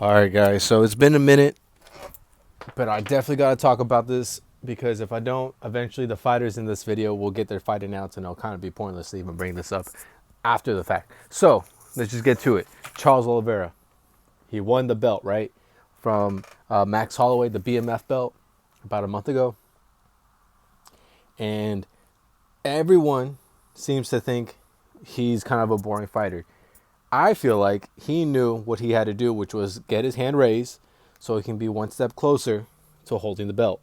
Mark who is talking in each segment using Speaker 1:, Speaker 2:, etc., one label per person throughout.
Speaker 1: All right, guys. So it's been a minute, but I definitely got to talk about this because if I don't, eventually the fighters in this video will get their fight announced, and it'll kind of be pointless to even bring this up after the fact. So let's just get to it. Charles Oliveira, he won the belt, right? From Max Holloway, the BMF belt, about a month ago. And everyone seems to think he's kind of a boring fighter. I feel like he knew what he had to do, which was get his hand raised so he can be one step closer to holding the belt.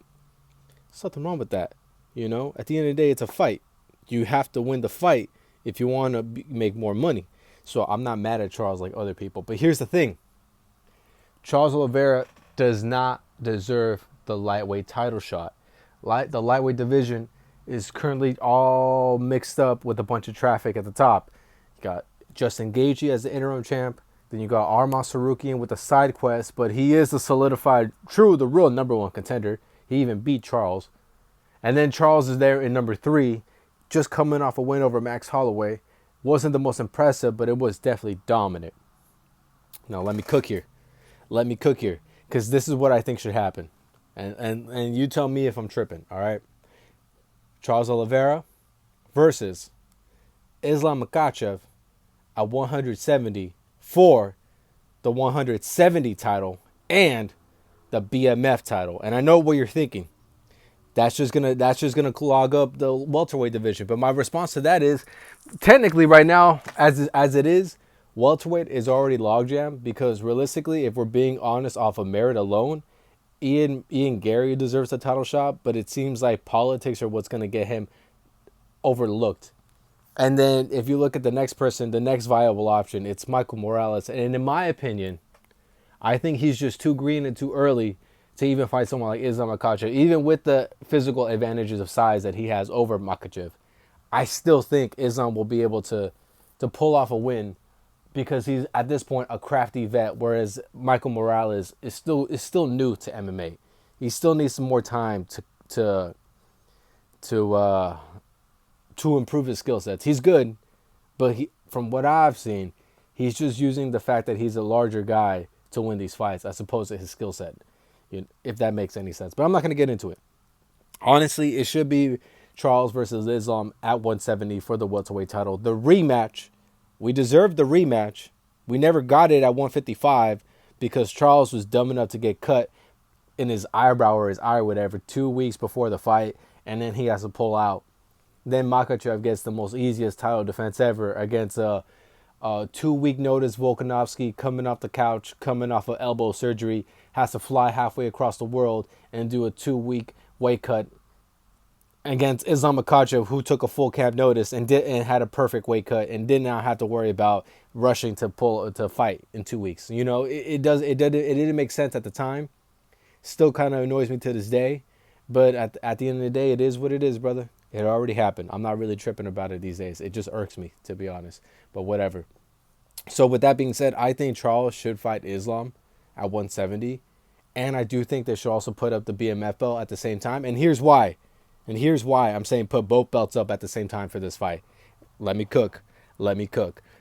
Speaker 1: There's nothing wrong with that. You know, at the end of the day, it's a fight. You have to win the fight if you want to make more money. So I'm not mad at Charles like other people. But here's the thing. Charles Oliveira does not deserve the lightweight title shot. The lightweight division is currently all mixed up with a bunch of traffic at the top. You got Justin Gaethje as the interim champ. Then you got Arman Sarukian with the side quest, but he is the solidified, the real number one contender. He even beat Charles. And then Charles is there in number 3, just coming off a win over Max Holloway. Wasn't the most impressive, but it was definitely dominant. Now let me cook here. Because this is what I think should happen. And you tell me if I'm tripping, all right? Charles Oliveira versus Islam Makhachev at 170 for the 170 title and the BMF title. And I know what you're thinking. That's just gonna clog up the welterweight division. But my response to that is, technically, right now, as it is, welterweight is already logjam because realistically, if we're being honest, off of merit alone, Ian Gary deserves a title shot. But it seems like politics are what's gonna get him overlooked. And then if you look at the next person, the next viable option, it's Michael Morales. And in my opinion, I think he's just too green and too early to even fight someone like Islam Makhachev, even with the physical advantages of size that he has over Makhachev. I still think Islam will be able to pull off a win because he's at this point a crafty vet, whereas Michael Morales is still new to MMA. He still needs some more time to improve his skill sets. He's good, but from what I've seen, he's just using the fact that he's a larger guy to win these fights as opposed to his skill set, if that makes any sense. But I'm not going to get into it. Honestly, it should be Charles versus Islam at 170 for the welterweight title. The rematch, we deserved the rematch. We never got it at 155 because Charles was dumb enough to get cut in his eyebrow or his eye or whatever 2 weeks before the fight, and then he has to pull out. Then Makhachev gets the most easiest title defense ever against a 2-week notice Volkanovski coming off the couch, coming off of elbow surgery, has to fly halfway across the world and do a 2-week weight cut against Islam Makhachev, who took a full camp notice and had a perfect weight cut and did not have to worry about rushing to fight in 2 weeks. It didn't make sense at the time. Still kind of annoys me to this day, but at the end of the day, it is what it is, brother. It already happened. I'm not really tripping about it these days. It just irks me, to be honest. But whatever. So with that being said, I think Charles should fight Islam at 170. And I do think they should also put up the BMF belt at the same time. And here's why. I'm saying put both belts up at the same time for this fight. Let me cook.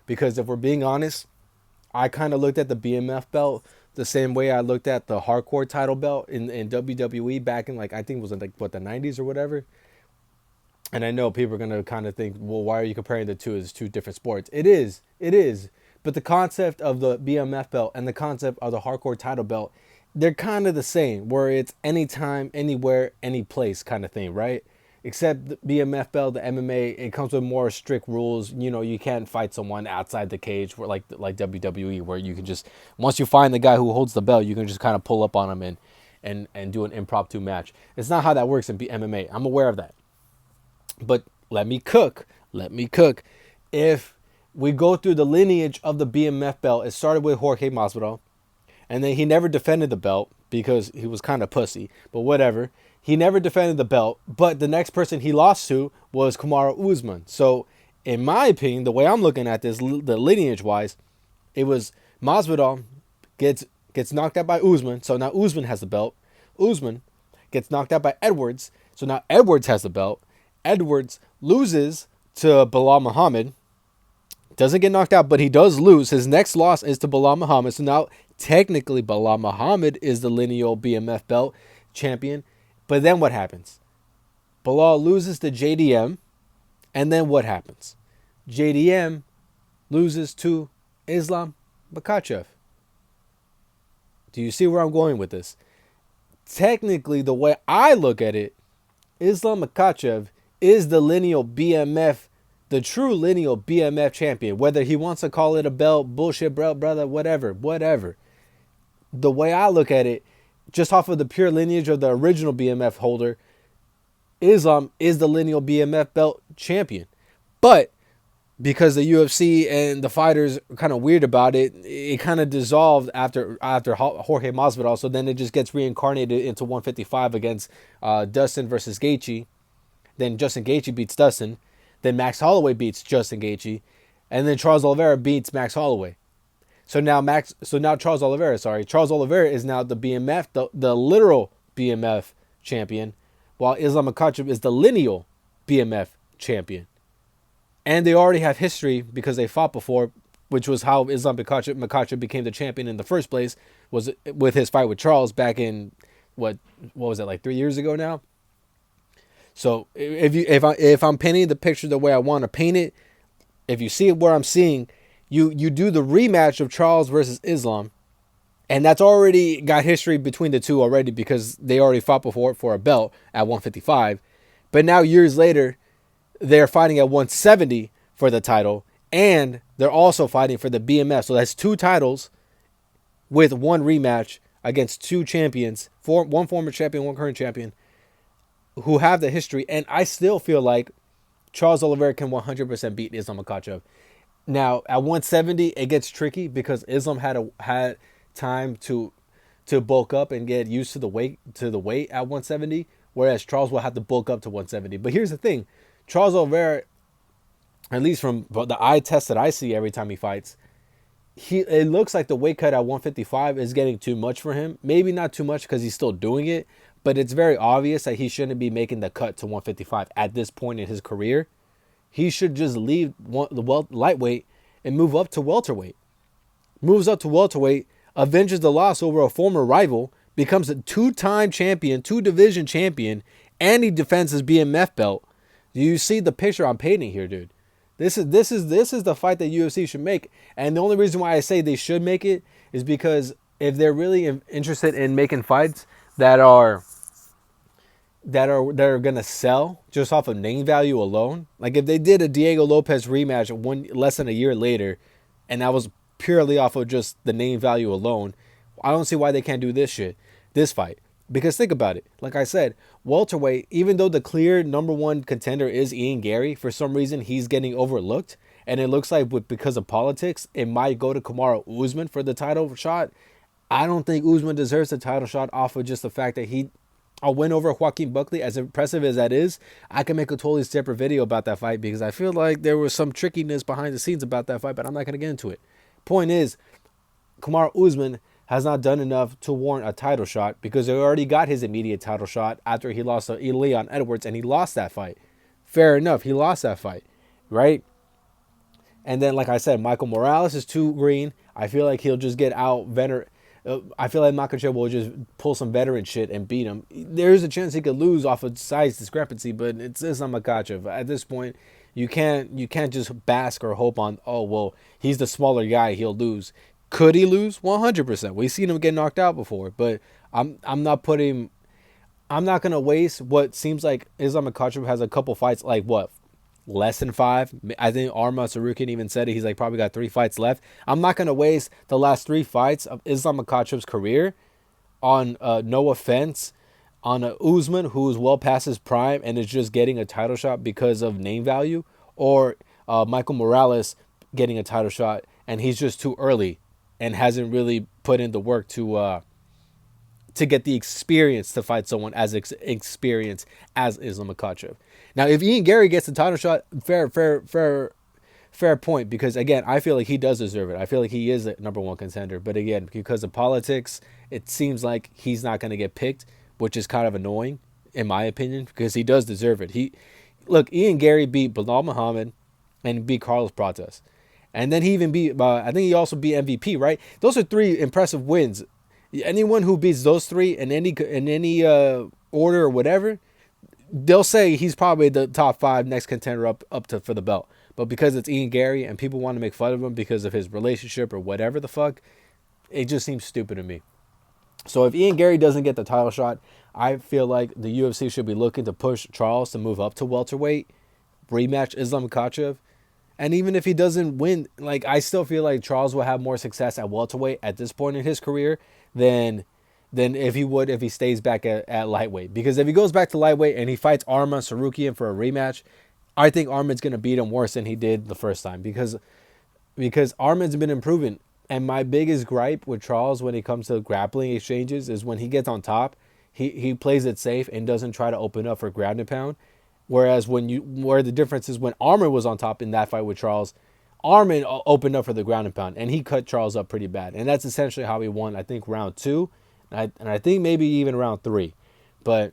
Speaker 1: Because if we're being honest, I kind of looked at the BMF belt the same way I looked at the hardcore title belt in WWE back in, I think it was in the 90s or whatever. And I know people are going to kind of think, well, why are you comparing the two as two different sports? It is. But the concept of the BMF belt and the concept of the hardcore title belt, they're kind of the same, where it's anytime, anywhere, any place kind of thing, right? Except the BMF belt, the MMA, it comes with more strict rules. You can't fight someone outside the cage, where like WWE, where you can just, once you find the guy who holds the belt, you can just kind of pull up on him and do an impromptu match. It's not how that works in MMA. I'm aware of that. But let me cook. If we go through the lineage of the BMF belt, it started with Jorge Masvidal, and then he never defended the belt because he was kind of pussy, but whatever. He never defended the belt, but the next person he lost to was Kamaru Usman. So, in my opinion, the way I'm looking at this, the lineage-wise, it was Masvidal gets knocked out by Usman, so now Usman has the belt. Usman gets knocked out by Edwards, so now Edwards has the belt. Edwards loses to Bilal Muhammad. Doesn't get knocked out, but he does lose. His next loss is to Bilal Muhammad. So now, technically, Bilal Muhammad is the lineal BMF belt champion. But then what happens? Bilal loses to JDM. And then what happens? JDM loses to Islam Makhachev. Do you see where I'm going with this? Technically, the way I look at it, Islam Makhachev is the lineal BMF, the true lineal BMF champion. Whether he wants to call it a belt, bullshit belt, brother, whatever. The way I look at it, just off of the pure lineage of the original BMF holder, Islam is the lineal BMF belt champion. But because the UFC and the fighters are kind of weird about it, it kind of dissolved after Jorge Masvidal. So then it just gets reincarnated into 155 against Dustin versus Gaethje. Then Justin Gaethje beats Dustin. Then Max Holloway beats Justin Gaethje. And then Charles Oliveira beats Max Holloway. So now Charles Oliveira is now the BMF, the literal BMF champion, while Islam Makhachev is the lineal BMF champion. And they already have history because they fought before, which was how Islam Makhachev became the champion in the first place, was with his fight with Charles back in, what was it, like 3 years ago now? So if I'm painting the picture the way I want to paint it, if you see it where I'm seeing, you do the rematch of Charles versus Islam, and that's already got history between the two already because they already fought before for a belt at 155. But now years later, they're fighting at 170 for the title, and they're also fighting for the BMF. So that's two titles with one rematch against two champions, one former champion, one current champion, who have the history. And I still feel like Charles Oliveira can 100% beat Islam Makhachev. Now, at 170, it gets tricky because Islam had time to bulk up and get used to the weight at 170, whereas Charles will have to bulk up to 170. But here's the thing. Charles Oliveira, at least from the eye test that I see every time he fights, it looks like the weight cut at 155 is getting too much for him. Maybe not too much because he's still doing it, but it's very obvious that he shouldn't be making the cut to 155 at this point in his career. He should just leave the lightweight and move up to welterweight. Moves up to welterweight, avenges the loss over a former rival, becomes a two-time champion, two-division champion, and he defends his BMF belt. Do you see the picture I'm painting here, dude? This is the fight that UFC should make. And the only reason why I say they should make it is because if they're really interested in making fights that are gonna sell just off of name value alone, like if they did a Diego Lopez rematch less than a year later, and that was purely off of just the name value alone, I don't see why they can't do this fight. Because think about it. Like I said, welterweight, even though the clear number one contender is Ian Gary, for some reason he's getting overlooked. And it looks like because of politics, it might go to Kamaru Usman for the title shot. I don't think Usman deserves the title shot off of just the fact that a win over Joaquin Buckley, as impressive as that is. I can make a totally separate video about that fight because I feel like there was some trickiness behind the scenes about that fight, but I'm not going to get into it. Point is, Kamaru Usman has not done enough to warrant a title shot because he already got his immediate title shot after he lost to Leon Edwards, and he lost that fight. Fair enough, he lost that fight, right? And then, like I said, Michael Morales is too green. I feel like he'll just get out veteran. I feel like Makhachev will just pull some veteran shit and beat him. There's a chance he could lose off of size discrepancy, but it's not Makhachev. At this point, you can't just bask or hope on, oh, well, he's the smaller guy, he'll lose. Could he lose? 100%. We've seen him get knocked out before, but I'm not going to waste what seems like Islam Makhachev has a couple fights, like what, less than 5? I think Arma Sarukian even said it. He's like probably got 3 fights left. I'm not going to waste the last 3 fights of Islam Makhachev's career on, no offense, on a Usman who is well past his prime and is just getting a title shot because of name value, or Michael Morales getting a title shot and he's just too early and hasn't really put in the work to get the experience to fight someone as experienced as Islam Makhachev. Now, if Ian Gary gets the title shot, fair point, because again, I feel like he does deserve it. I feel like he is a number one contender, but again, because of politics, it seems like he's not going to get picked, which is kind of annoying in my opinion, because he does deserve it. Ian Gary beat Bilal Muhammad and beat Carlos Prates. And then he even beat, I think he also beat MVP, right? Those are three impressive wins. Anyone who beats those three in any order or whatever, they'll say he's probably the top 5 next contender up to for the belt. But because it's Ian Gary and people want to make fun of him because of his relationship or whatever the fuck, it just seems stupid to me. So if Ian Gary doesn't get the title shot, I feel like the UFC should be looking to push Charles to move up to welterweight, rematch Islam Makhachev. And even if he doesn't win, like, I still feel like Charles will have more success at welterweight at this point in his career than if he would if he stays back at lightweight. Because if he goes back to lightweight and he fights Arman Sarukian for a rematch, I think Arman's going to beat him worse than he did the first time. Because Arman's been improving. And my biggest gripe with Charles when it comes to grappling exchanges is when he gets on top, he plays it safe and doesn't try to open up for ground and pound. Whereas where the difference is when Arman was on top in that fight with Charles, Arman opened up for the ground and pound, and he cut Charles up pretty bad. And that's essentially how he won, I think, round 2. And I think maybe even round 3. But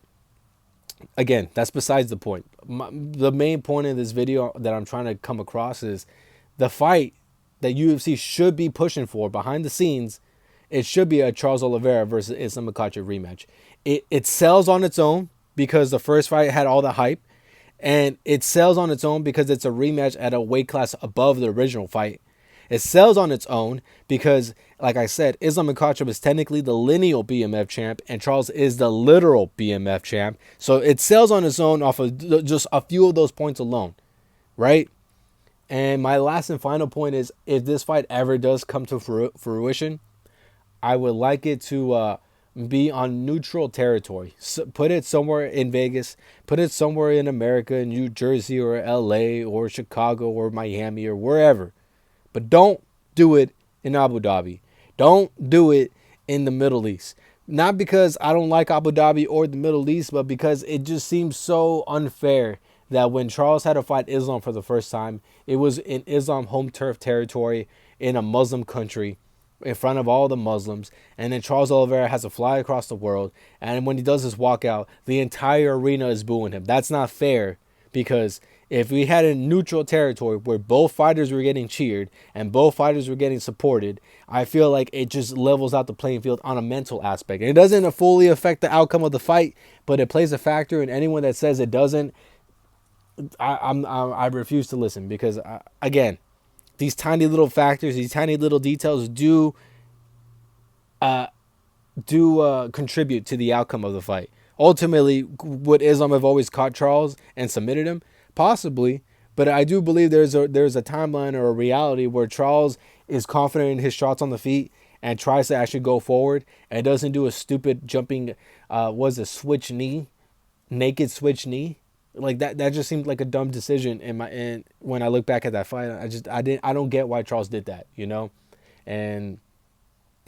Speaker 1: again, that's besides the point. The main point of this video that I'm trying to come across is the fight that UFC should be pushing for behind the scenes. It should be a Charles Oliveira versus Islam Makhachev rematch. It sells on its own because the first fight had all the hype. And it sells on its own because it's a rematch at a weight class above the original fight. It sells on its own because, like I said, Islam Makhachev is technically the lineal BMF champ and Charles is the literal BMF champ. So it sells on its own off of just a few of those points alone, right? And my last and final point is, if this fight ever does come to fruition, I would like it to be on neutral territory. So put it somewhere in Vegas, put it somewhere in America, New Jersey or LA or Chicago or Miami or wherever. But don't do it in Abu Dhabi. Don't do it in the Middle East. Not because I don't like Abu Dhabi or the Middle East, but because it just seems so unfair that when Charles had to fight Islam for the first time, it was in Islam home turf territory in a Muslim country, in front of all the Muslims, and then Charles Oliveira has to fly across the world, and when he does his walkout, the entire arena is booing him. That's not fair, because if we had a neutral territory where both fighters were getting cheered and both fighters were getting supported, I feel like it just levels out the playing field on a mental aspect. It doesn't fully affect the outcome of the fight, but it plays a factor, and anyone that says it doesn't, I refuse to listen, because again, these tiny little factors, these tiny little details do contribute to the outcome of the fight. Ultimately, would Islam have always caught Charles and submitted him? Possibly, but I do believe there's a timeline or a reality where Charles is confident in his shots on the feet and tries to actually go forward and doesn't do a stupid jumping, switch knee, naked switch knee. Like that just seemed like a dumb decision and when I look back at that fight, I don't get why Charles did that, you know? And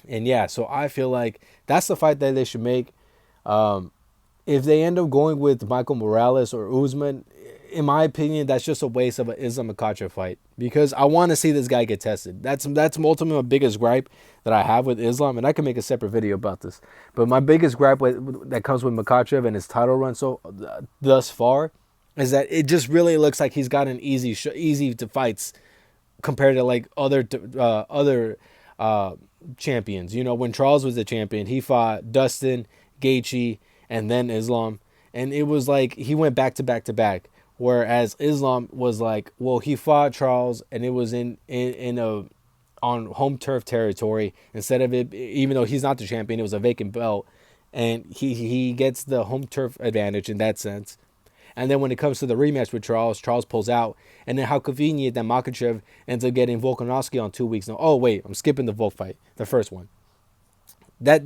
Speaker 1: yeah, so I feel like that's the fight that they should make. If they end up going with Michael Morales or Usman, in my opinion, that's just a waste of an Islam Makhachev fight, because I want to see this guy get tested. That's ultimately my biggest gripe that I have with Islam, and I can make a separate video about this. But my biggest gripe that comes with Makhachev and his title run thus far is that it just really looks like he's got an easy to fights compared to like other champions. You know, when Charles was the champion, he fought Dustin, Gaethje, and then Islam, and it was like he went back to back to back. Whereas Islam was like, well, he fought Charles and it was on home turf territory instead of it, even though he's not the champion, it was a vacant belt, and he gets the home turf advantage in that sense. And then when it comes to the rematch with Charles pulls out, and then how convenient that Makhachev ends up getting Volkanovski on 2 weeks. Oh wait, I'm skipping the Volk fight, the first one. That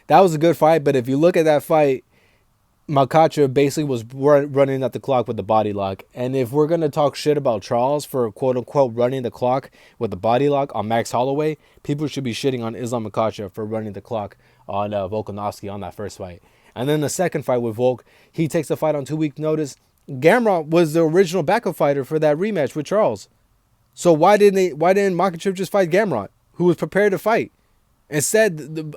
Speaker 1: was a good fight, but if you look at that fight, Makhachev basically was running at the clock with the body lock. And if we're going to talk shit about Charles for quote-unquote running the clock with the body lock on Max Holloway, people should be shitting on Islam Makhachev for running the clock on Volkanovski on that first fight. And then the second fight with Volk, he takes the fight on 2 week notice. Gamrot was the original backup fighter for that rematch with Charles. So why didn't Makhachev just fight Gamrot, who was prepared to fight? Instead,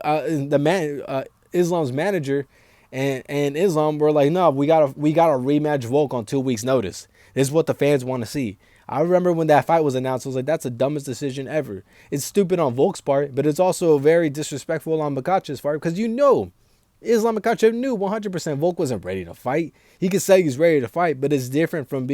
Speaker 1: Islam's manager and Islam were like, no, we got a rematch Volk on 2 weeks notice. This is what the fans want to see. I remember when that fight was announced, I was like, that's the dumbest decision ever. It's stupid on Volk's part, but it's also very disrespectful on Makhachev's part because Islam Makhachev knew 100% Volk wasn't ready to fight. He could say he's ready to fight, but it's different from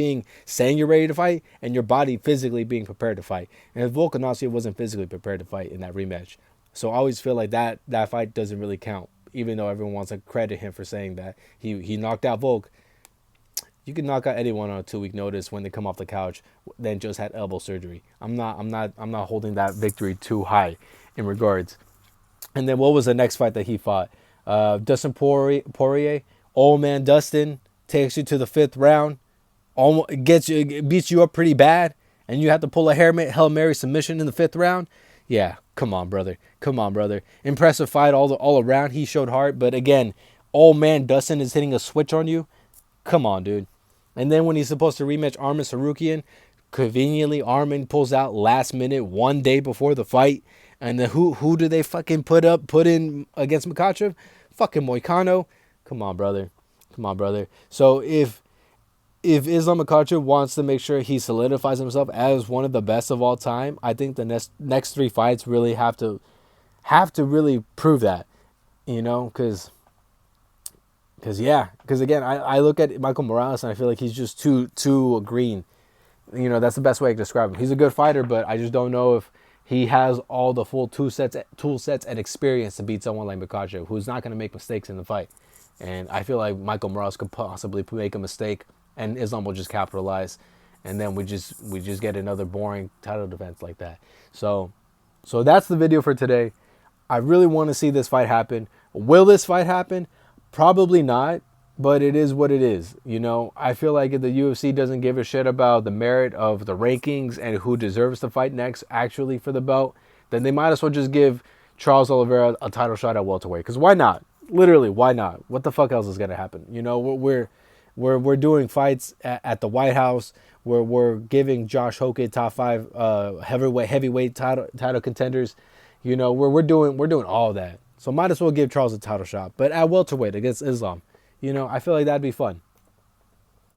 Speaker 1: saying you're ready to fight and your body physically being prepared to fight. And Volkanovski wasn't physically prepared to fight in that rematch. So I always feel like that fight doesn't really count, even though everyone wants to credit him for saying that. He knocked out Volk. You can knock out anyone on a 2-week notice when they come off the couch, then just had elbow surgery. I'm not holding that victory too high in regards. And then what was the next fight that he fought? Dustin Poirier, old man Dustin, takes you to the 5th round, beats you up pretty bad, and you have to pull a Hail Mary submission in the 5th round. Yeah, come on, brother. Impressive fight all around. He showed heart, but again, old man Dustin is hitting a switch on you. Come on, dude. And then when he's supposed to rematch Arman Sarukian, conveniently Arman pulls out last minute, 1 day before the fight. And then who do they fucking put in against Makhachev? Fucking Moicano. Come on, brother. So if Islam Makhachev wants to make sure he solidifies himself as one of the best of all time, I think the next 3 fights really have to really prove that, because again, I look at Michael Morales and I feel like he's just too green. That's the best way to describe him. He's a good fighter, but I just don't know if he has all the full tool sets and experience to beat someone like Makhachev, who's not going to make mistakes in the fight. And I feel like Michael Morales could possibly make a mistake, and Islam will just capitalize, and then we just get another boring title defense like that. So that's the video for today. I really want to see this fight happen. Will this fight happen? Probably not, but it is what it is. I feel like if the UFC doesn't give a shit about the merit of the rankings and who deserves to fight next actually for the belt, then they might as well just give Charles Oliveira a title shot at welterweight. Because why not? Literally, why not? What the fuck else is gonna happen? We're doing fights at the White House. We're giving Josh Hoke top 5 heavyweight title contenders. We're doing all that. So might as well give Charles a title shot, but at welterweight against Islam. I feel like that'd be fun.